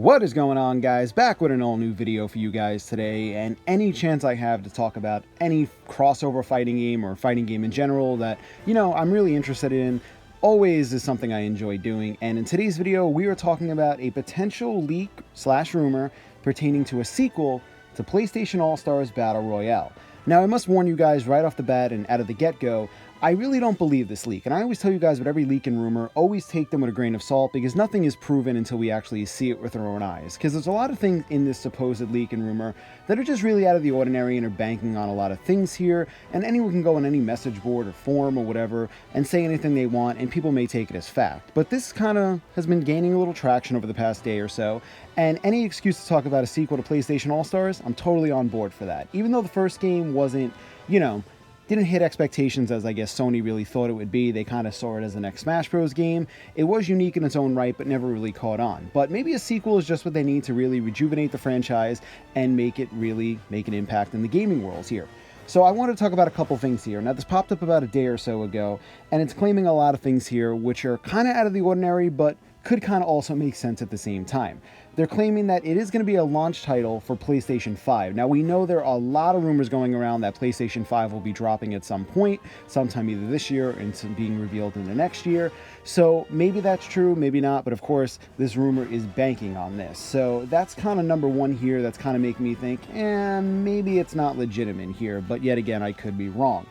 What is going on, guys? Back with an all new video for you guys today, and any chance I have to talk about any crossover fighting game or fighting game in general that, I'm really interested in, always is something I enjoy doing. And in today's video, we are talking about a potential leak slash rumor pertaining to a sequel to PlayStation All-Stars Battle Royale. Now, I must warn you guys right off the bat and out of the get-go, I really don't believe this leak, and I always tell you guys with every leak and rumor, always take them with a grain of salt, because nothing is proven until we actually see it with our own eyes. Because there's a lot of things in this supposed leak and rumor that are just really out of the ordinary and are banking on a lot of things here, and anyone can go on any message board or forum or whatever and say anything they want, and people may take it as fact. But this kind of has been gaining a little traction over the past day or so, and any excuse to talk about a sequel to PlayStation All-Stars, I'm totally on board for that. Even though the first game wasn't, didn't hit expectations as I guess Sony really thought it would be. They kind of saw it as the next Smash Bros. Game. It was unique in its own right, but never really caught on. But maybe a sequel is just what they need to really rejuvenate the franchise and make it really make an impact in the gaming worlds here. So I want to talk about a couple things here. Now, this popped up about a day or so ago, and it's claiming a lot of things here which are kind of out of the ordinary, but could kind of also make sense at the same time. They're claiming that it is going to be a launch title for PlayStation 5. Now, we know there are a lot of rumors going around that PlayStation 5 will be dropping at some point, sometime either this year and some being revealed in the next year. So maybe that's true, maybe not, but of course, this rumor is banking on this. So that's kind of number one here. That's kind of making me think, maybe it's not legitimate here, but yet again, I could be wrong.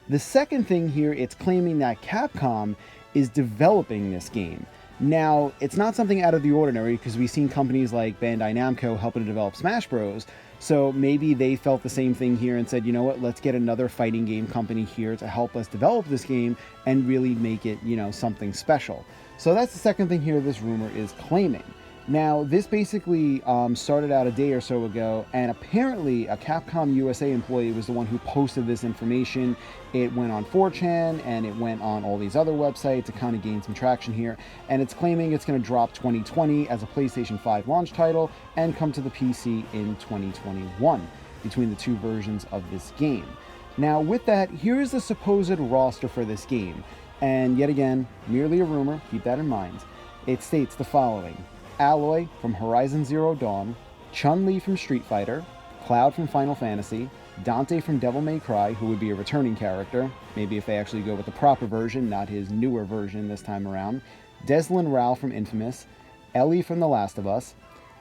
The second thing here, it's claiming that Capcom is developing this game. Now, it's not something out of the ordinary because we've seen companies like Bandai Namco helping to develop Smash Bros. So maybe they felt the same thing here and said, you know what, let's get another fighting game company here to help us develop this game and really make it, something special. So that's the second thing here this rumor is claiming. Now, this basically started out a day or so ago, and apparently a Capcom USA employee was the one who posted this information. It went on 4chan, and it went on all these other websites to kind of gain some traction here, and it's claiming it's going to drop 2020 as a PlayStation 5 launch title and come to the PC in 2021 between the two versions of this game. Now, with that, here is the supposed roster for this game, and yet again, merely a rumor, keep that in mind. It states the following: Aloy from Horizon Zero Dawn, Chun-li from Street Fighter, Cloud from Final Fantasy, Dante from Devil May Cry, who would be a returning character, maybe if they actually go with the proper version, not his newer version this time around, Deslin Rao from Infamous, Ellie from The Last of Us,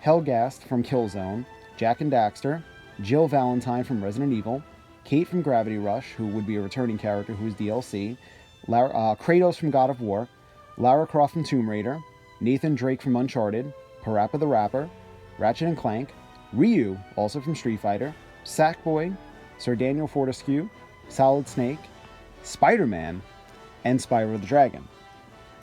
Helgast from Killzone, Jak and Daxter, Jill Valentine from Resident Evil, Kate from Gravity Rush, who would be a returning character who is DLC, Kratos from God of War, Lara Croft from Tomb Raider, Nathan Drake from Uncharted, Parappa the Rapper, Ratchet and Clank, Ryu, also from Street Fighter, Sackboy, Sir Daniel Fortescue, Solid Snake, Spider-Man, and Spyro the Dragon.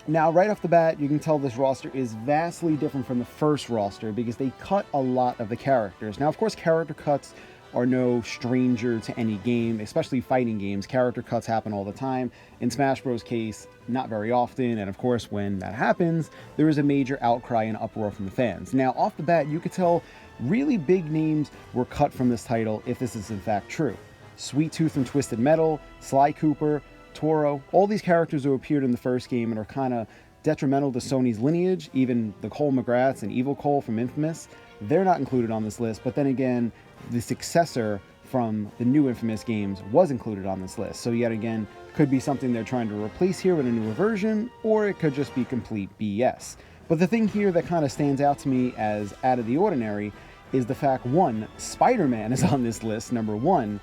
Now, right off the bat, you can tell this roster is vastly different from the first roster because they cut a lot of the characters. Now, of course, character cuts are no stranger to any game, especially fighting games. Character cuts happen all the time. In Smash Bros. Case, not very often, and of course, when that happens, there is a major outcry and uproar from the fans. Now, off the bat, you could tell really big names were cut from this title if this is in fact true. Sweet Tooth from Twisted Metal, Sly Cooper, Toro, all these characters who appeared in the first game and are kind of detrimental to Sony's lineage, even the Cole McGraths and Evil Cole from Infamous, they're not included on this list, but then again, the successor from the new Infamous games was included on this list. So yet again, could be something they're trying to replace here with a newer version, or it could just be complete BS. But the thing here that kind of stands out to me as out of the ordinary is the fact, one, Spider-Man is on this list, number one,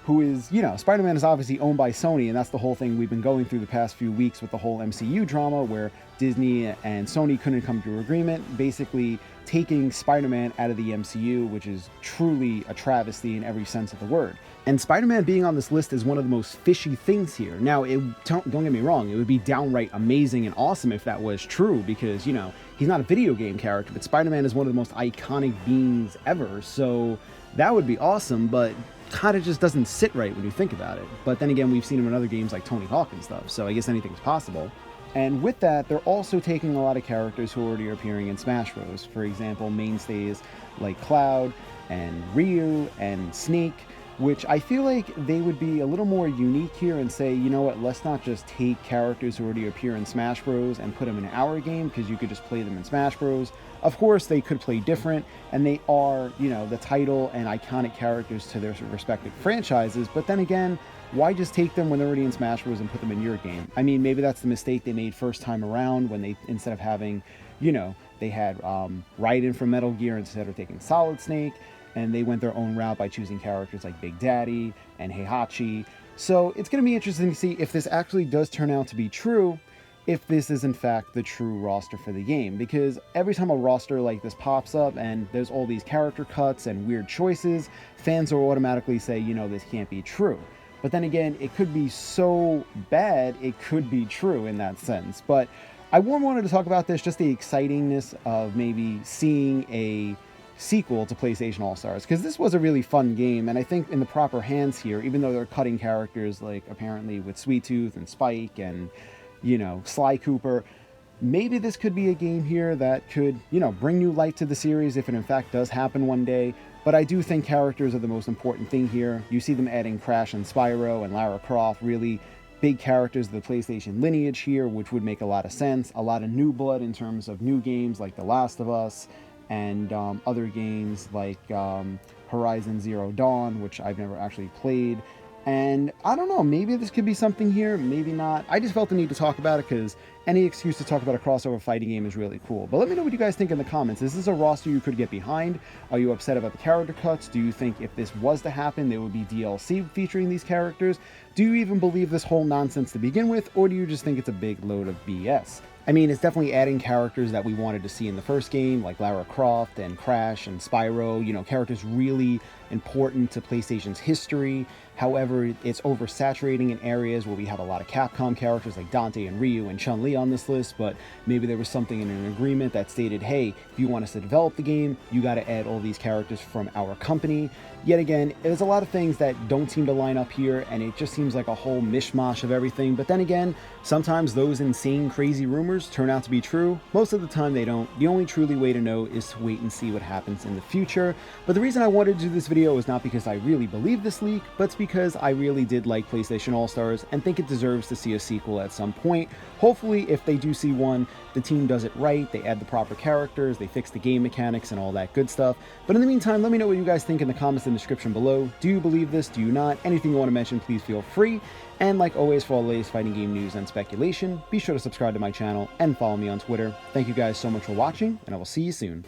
who is, Spider-Man is obviously owned by Sony, and that's the whole thing we've been going through the past few weeks with the whole MCU drama where Disney and Sony couldn't come to an agreement, basically taking Spider-Man out of the MCU, which is truly a travesty in every sense of the word. And Spider-Man being on this list is one of the most fishy things here. Now, don't get me wrong, it would be downright amazing and awesome if that was true, because, he's not a video game character, but Spider-Man is one of the most iconic beings ever, so that would be awesome, but kind of just doesn't sit right when you think about it. But then again, we've seen him in other games like Tony Hawk and stuff, so I guess anything's possible. And with that, they're also taking a lot of characters who already are appearing in Smash Bros. For example, mainstays like Cloud and Ryu and Snake, which I feel like they would be a little more unique here and say, you know what, let's not just take characters who already appear in Smash Bros. And put them in our game, because you could just play them in Smash Bros. Of course, they could play different, and they are, you know, the title and iconic characters to their respective franchises, but then again, why just take them when they're already in Smash Bros. And put them in your game? I mean, maybe that's the mistake they made first time around, when they, instead of having, you know, they had Raiden from Metal Gear instead of taking Solid Snake, and they went their own route by choosing characters like Big Daddy and Heihachi. So it's going to be interesting to see if this actually does turn out to be true, if this is in fact the true roster for the game, because every time a roster like this pops up and there's all these character cuts and weird choices, fans will automatically say, you know, this can't be true. But then again, it could be so bad, it could be true in that sense. But I wanted to talk about this, just the excitingness of maybe seeing a sequel to PlayStation All-Stars, because this was a really fun game, and I think in the proper hands here, even though they're cutting characters like apparently with Sweet Tooth and Spike and, you know, Sly Cooper, maybe this could be a game here that could, you know, bring new light to the series if it in fact does happen one day. But I do think characters are the most important thing here. You see them adding Crash and Spyro and Lara Croft, really big characters of the PlayStation lineage here, which would make a lot of sense. A lot of new blood in terms of new games like The Last of Us, and other games like Horizon Zero Dawn, which I've never actually played. And I don't know, maybe this could be something here, maybe not. I just felt the need to talk about it because any excuse to talk about a crossover fighting game is really cool. But let me know what you guys think in the comments. Is this a roster you could get behind? Are you upset about the character cuts? Do you think if this was to happen, there would be DLC featuring these characters? Do you even believe this whole nonsense to begin with? Or do you just think it's a big load of BS? I mean, it's definitely adding characters that we wanted to see in the first game, like Lara Croft and Crash and Spyro, you know, characters really important to PlayStation's history. However, it's oversaturating in areas where we have a lot of Capcom characters like Dante and Ryu and Chun-Li on this list, but maybe there was something in an agreement that stated, hey, if you want us to develop the game, you got to add all these characters from our company. Yet again, there's a lot of things that don't seem to line up here, and it just seems like a whole mishmash of everything. But then again, sometimes those insane, crazy rumors turn out to be true. Most of the time they don't. The only truly way to know is to wait and see what happens in the future. But the reason I wanted to do this video is not because I really believe this leak, but it's because I really did like PlayStation All-Stars and think it deserves to see a sequel at some point. Hopefully, if they do see one, the team does it right, they add the proper characters, they fix the game mechanics and all that good stuff. But in the meantime, let me know what you guys think in the comments in the description below. Do you believe this? Do you not? Anything you want to mention, please feel free. And like always, for all the latest fighting game news and speculation, be sure to subscribe to my channel and follow me on Twitter. Thank you guys so much for watching, and I will see you soon.